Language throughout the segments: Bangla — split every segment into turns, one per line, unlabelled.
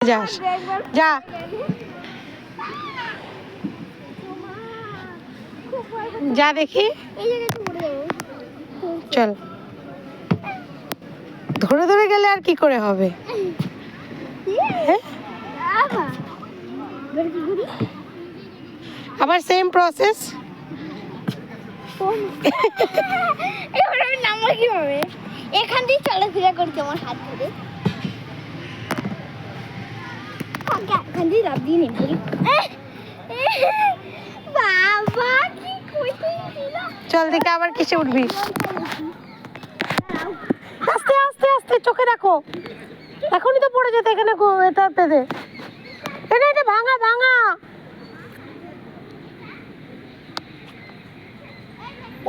যাস যা। যা দেখি, চল। ধরে ধরে গেলে আর কি করে হবে? আবার সেম প্রসেস।
এবার আমি নামবো কিভাবে? এখান দিয়ে চলাফেরা করছি আমার হাত ধরে। এখান দিয়ে লাভ দিয়ে নেই বাবা, কি কঠিন ছিল।
চল দেখে আবার কিসে উঠবি? আস্তে আস্তে আস্তে, চোখে দেখো, এখনই তো পড়ে যেত এখানে। এটা পেতে, এটা এটা ভাঙা ভাঙা।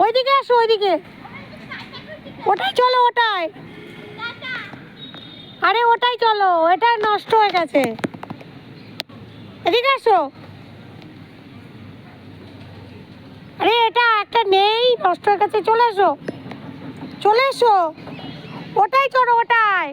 ওইদিকে আসো, ওইদিকে। ওটাই চলো, ওটাই। আরে ওটাই চলো, এটা নষ্ট হয়ে গেছে। এদিকে আসো। আরে এটা একটা নেই, নষ্ট হয়ে গেছে। চলে এসো, চলে এসো। ওটাই চলো, ওটাই।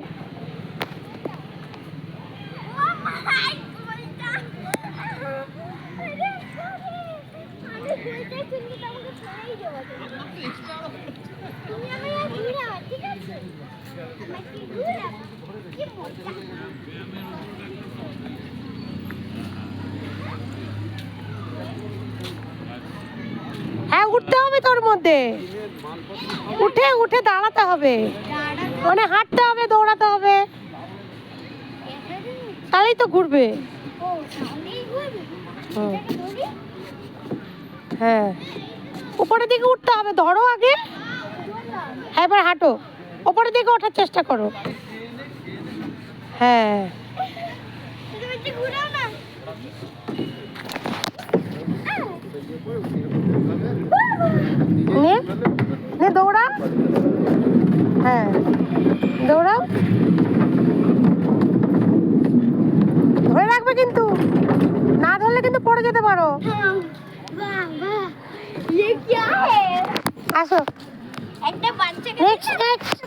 হ্যাঁ, উঠতে হবে তোর মধ্যে। উঠে উঠে দাঁড়াতে হবে, মানে হাঁটতে হবে, দৌড়াতে হবে, তাহলেই তো ঘুরবে। হ্যাঁ, উপরের দিকে উঠতে হবে। ধরো আগে, এবার হাঁটো। উপরের দিকে ওঠার চেষ্টা করো। হ্যাঁ, নে নে, দৌড়া। হ্যাঁ, দৌড়াও। ধরে রাখবে কিন্তু, না ধরলে কিন্তু পড়ে যেতে পারো। আসো।
একটা বাচ্চা,
নেক্সট নেক্সট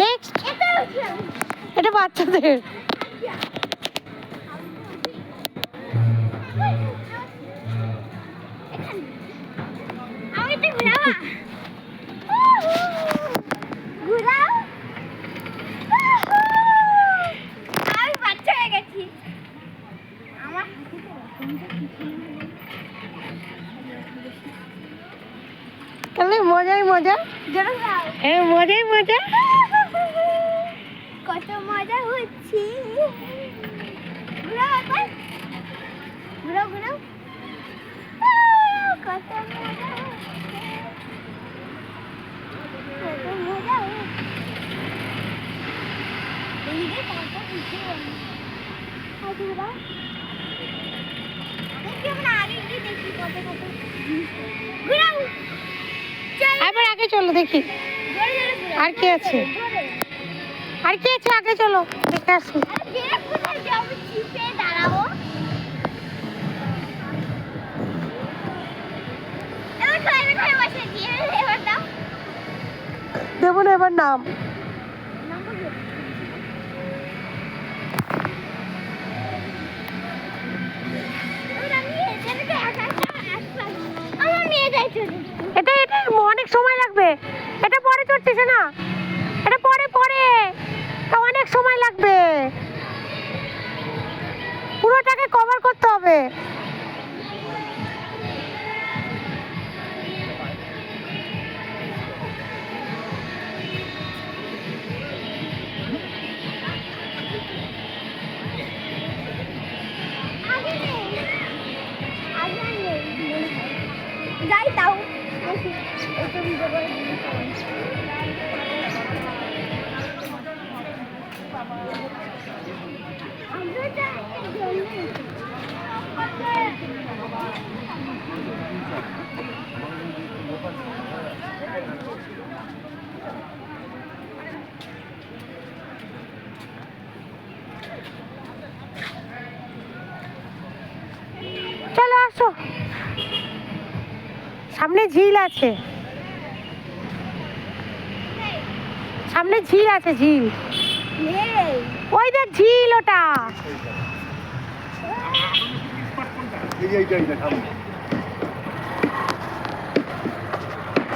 নেক্সট। এটা বাচ্চাদের।
আমি তো ঘুরাবো। ঘুরাও। আমি বাচ্চা হয়ে গেছি। আমার
তাহলে মজাই মজা। হ্যাঁ, মজাই মজা।
কত মজা হচ্ছে। ঘুরাও একবার, ঘুরাও ঘুরাও। কত মজা হচ্ছে, কত মজা হচ্ছে। এইদিকে কত কিছু ঘুরাও। দেখি আমরা আগে গিয়ে দেখি কত কত। ঘুরাও।
আবার আগে চলো দেখি আর কি আছে। আর কি আছে, আগে চলো দেখে আসি। দেবো না এবার নাম। এটা এটা অনেক সময় লাগবে। এটা পরে চড়তেছে না, এটা পরে পরে, অনেক সময় লাগবে। পুরোটাকে কভার করতে হবে।
যাই তাও
চলো আসো, সামনে ঝিল আছে, সামনে ঝিল আছে, ঝিল। ওই দেখ ঝিল ওটা।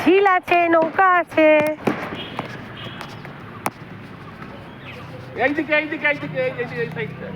ঝিল আছে, নৌকা আছে।
এইদিকে এইদিকে এইদিকে এই সাইডটা